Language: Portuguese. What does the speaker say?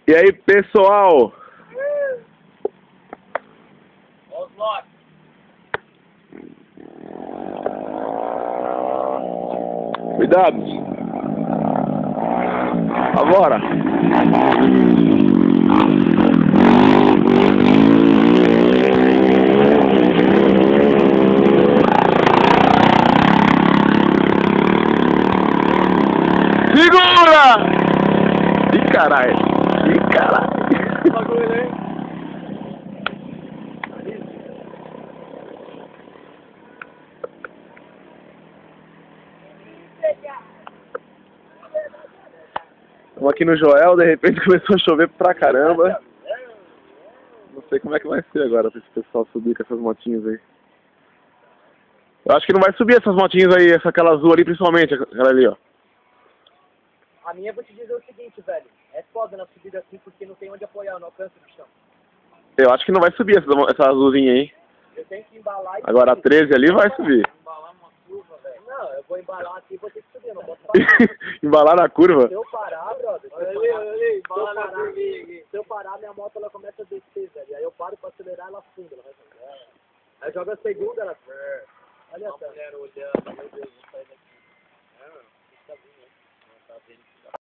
E aí, pessoal? Cuidado. Agora. Segura! Ih, caralho. Ih, caralho. Estamos aqui no Joel, de repente começou a chover pra caramba. Não sei como é que vai ser agora pra esse pessoal subir com essas motinhas aí. Eu acho que não vai subir essas motinhas aí, aquela azul ali principalmente, aquela ali, ó. A minha, vou te dizer o seguinte, velho. É foda na subida assim porque não tem onde apoiar, não alcança o chão. Eu acho que não vai subir essa azulzinha aí. Eu tenho que embalar e... Agora a 13 ali vai subir. Embalar uma curva, velho. Não, eu vou embalar aqui e vou ter que subir, não posso parar. Embalar na curva? Se eu parar, brother, se eu parar, minha moto ela começa a descer, velho. Aí eu paro pra acelerar, ela afunda, ela vai fazer. Aí joga a segunda, ela... Olha só.